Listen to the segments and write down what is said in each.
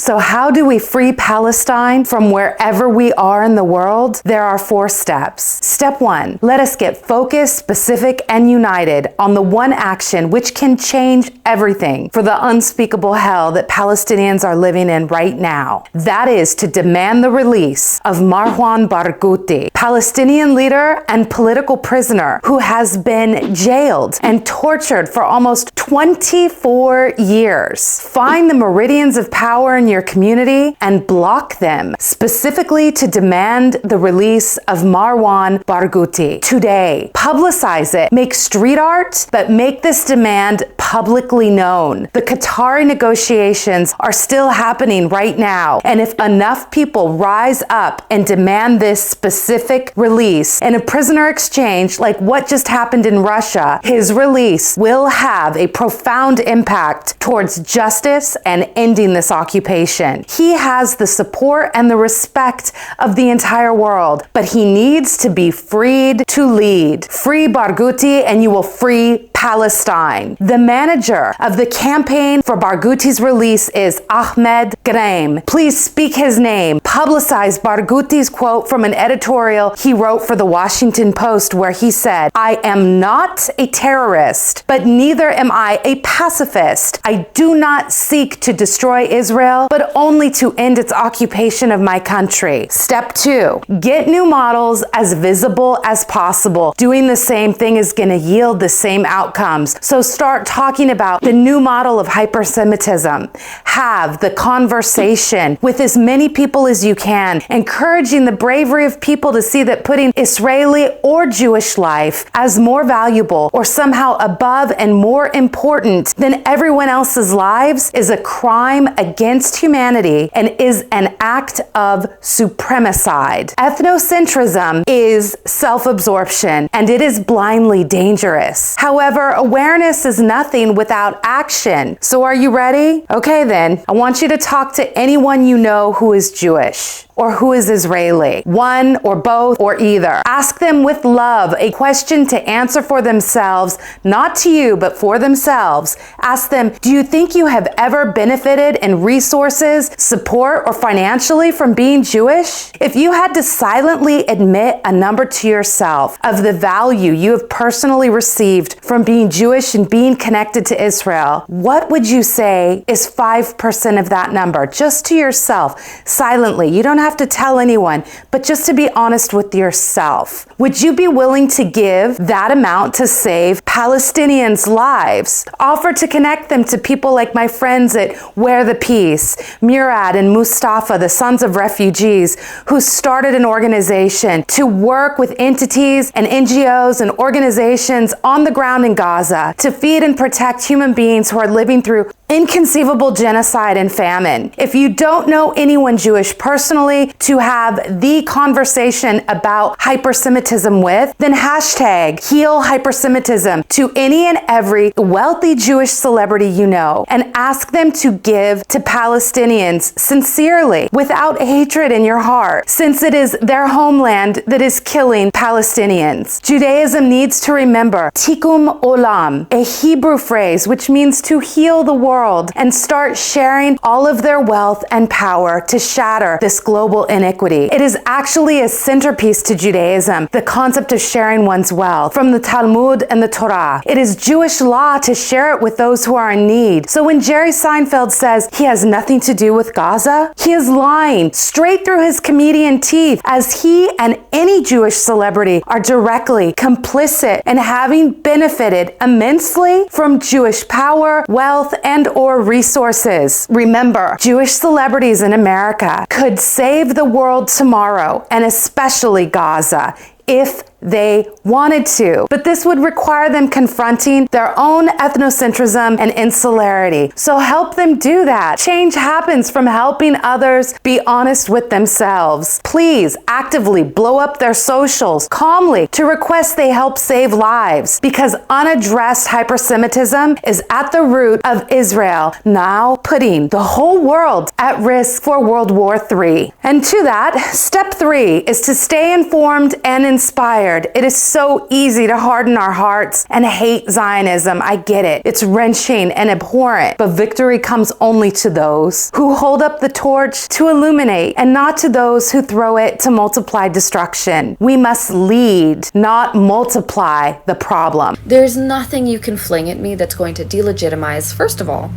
So how do we free Palestine from wherever we are in the world? There are 4 steps. Step 1, let us get focused, specific, and united on the one action which can change everything for the unspeakable hell that Palestinians are living in right now. That is to demand the release of Marwan Barghouti, Palestinian leader and political prisoner who has been jailed and tortured for almost 24 years. Find the meridians of power in your community and block them, specifically to demand the release of Marwan Barghouti today. Publicize it, make street art, but make this demand publicly known. The Qatari negotiations are still happening right now, and if enough people rise up and demand this specific release in a prisoner exchange like what just happened in Russia, his release will have a profound impact towards justice and ending this occupation. He has the support and the respect of the entire world, but he needs to be freed to lead. Free Barghouti and you will free Palestine. The manager of the campaign for Barghouti's release is Ahmed Graim. Please speak his name. Publicize Barghouti's quote from an editorial he wrote for the Washington Post where he said, "I am not a terrorist, but neither am I a pacifist. I do not seek to destroy Israel, but only to end its occupation of my country." Step 2, get new models as visible as possible. Doing the same thing is going to yield the same outcomes. So start talking about the new model of hyper-Semitism. Have the conversation with as many people as you can, encouraging the bravery of people to see that putting Israeli or Jewish life as more valuable or somehow above and more important than everyone else's lives is a crime against humanity and is an act of supremacide. Ethnocentrism is self-absorption and it is blindly dangerous. However, awareness is nothing without action. So are you ready? Okay then, I want you to talk to anyone you know who is Jewish or who is Israeli, one or both or either. Ask them with love a question to answer for themselves, not to you, but for themselves. Ask them, do you think you have ever benefited in resources, support, or financially from being Jewish? If you had to silently admit a number to yourself of the value you have personally received from being Jewish and being connected to Israel, what would you say is 5% of that number? Just to yourself, silently. You don't have to tell anyone, but just to be honest with yourself. Would you be willing to give that amount to save Palestinians' lives? Offer to connect them to people like my friends at Wear the Peace, Murad and Mustafa, the sons of refugees, who started an organization to work with entities and NGOs and organizations on the ground in Gaza to feed and protect human beings who are living through inconceivable genocide and famine. If you don't know anyone Jewish personally to have the conversation about hyper-Semitism with, then hashtag heal hyper-Semitism to any and every wealthy Jewish celebrity you know and ask them to give to Palestinians sincerely, without hatred in your heart, since it is their homeland that is killing Palestinians. Judaism needs to remember Tikkun Olam, a Hebrew phrase which means to heal the world, and start sharing all of their wealth and power to shatter this global iniquity. It is actually a centerpiece to Judaism, the concept of sharing one's wealth from the Talmud and the Torah. It is Jewish law to share it with those who are in need. So when Jerry Seinfeld says he has nothing to do with Gaza, he is lying straight through his comedian teeth, as he and any Jewish celebrity are directly complicit in having benefited immensely from Jewish power, wealth, and or resources. Remember, Jewish celebrities in America could save the world tomorrow, and especially Gaza, if they wanted to. But this would require them confronting their own ethnocentrism and insularity. So help them do that. Change happens from helping others be honest with themselves. Please actively blow up their socials calmly to request they help save lives, because unaddressed hyper-Semitism is at the root of Israel now putting the whole world at risk for World War III. And to that, step 3 is to stay informed and inspired tired. It is so easy to harden our hearts and hate Zionism. I get it. It's wrenching and abhorrent, but victory comes only to those who hold up the torch to illuminate and not to those who throw it to multiply destruction. We must lead, not multiply the problem. There's nothing you can fling at me that's going to delegitimize, first of all,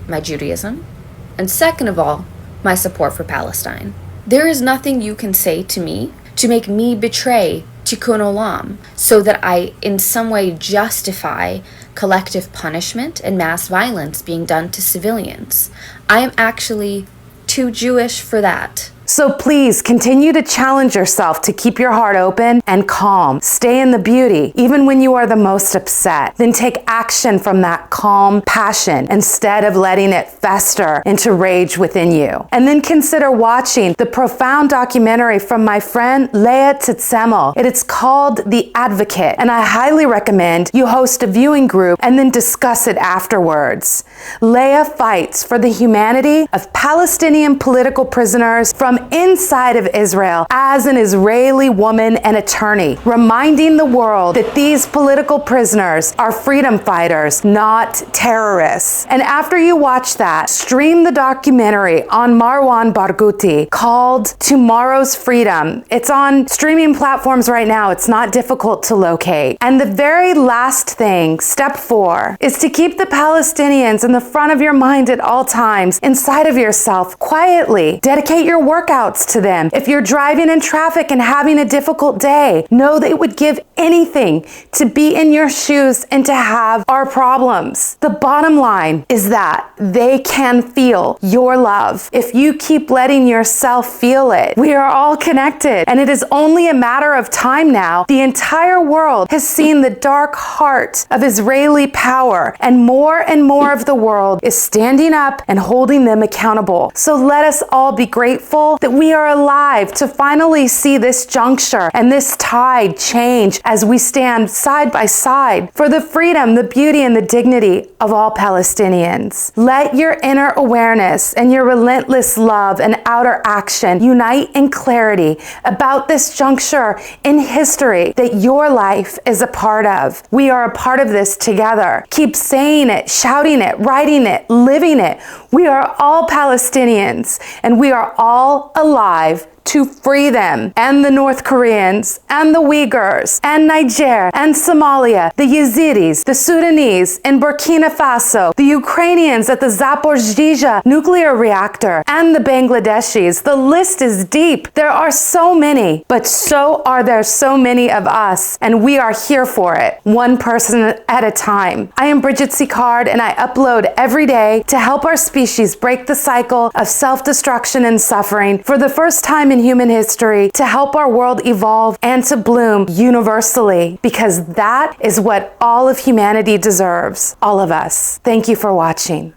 my Judaism, and second of all, my support for Palestine. There is nothing you can say to me to make me betray Tikkun Olam so that I in some way justify collective punishment and mass violence being done to civilians. I am actually too Jewish for that. So please continue to challenge yourself to keep your heart open and calm. Stay in the beauty, even when you are the most upset. Then take action from that calm passion instead of letting it fester into rage within you. And then consider watching the profound documentary from my friend Leah Tzitzemel. It is called The Advocate, and I highly recommend you host a viewing group and then discuss it afterwards. Leah fights for the humanity of Palestinian political prisoners from inside of Israel as an Israeli woman and attorney, reminding the world that these political prisoners are freedom fighters, not terrorists. And after you watch that, stream the documentary on Marwan Barghouti called Tomorrow's Freedom. It's on streaming platforms right now. It's not difficult to locate. And the very last thing, step 4, is to keep the Palestinians in the front of your mind at all times, inside of yourself, quietly. Dedicate your workouts to them. If you're driving in traffic and having a difficult day, know they would give anything to be in your shoes and to have our problems. The bottom line is that they can feel your love if you keep letting yourself feel it. We are all connected, and it is only a matter of time now. The entire world has seen the dark heart of Israeli power, and more of the world is standing up and holding them accountable. So let us all be grateful that we are alive to finally see this juncture and this tide change as we stand side by side for the freedom, the beauty, and the dignity of all Palestinians. Let your inner awareness and your relentless love and outer action unite in clarity about this juncture in history that your life is a part of. We are a part of this together. Keep saying it, shouting it, writing it, living it. We are all Palestinians, and we are all alive to free them, and the North Koreans, and the Uyghurs, and Niger, and Somalia, the Yazidis, the Sudanese in Burkina Faso, the Ukrainians at the Zaporizhzhia nuclear reactor, and the Bangladeshis. The list is deep. There are so many, but so are there so many of us, and we are here for it, one person at a time. I am brigittesecard, and I upload every day to help our species break the cycle of self-destruction and suffering for the first time in human history, to help our world evolve and to bloom universally, because that is what all of humanity deserves, all of us. Thank you for watching.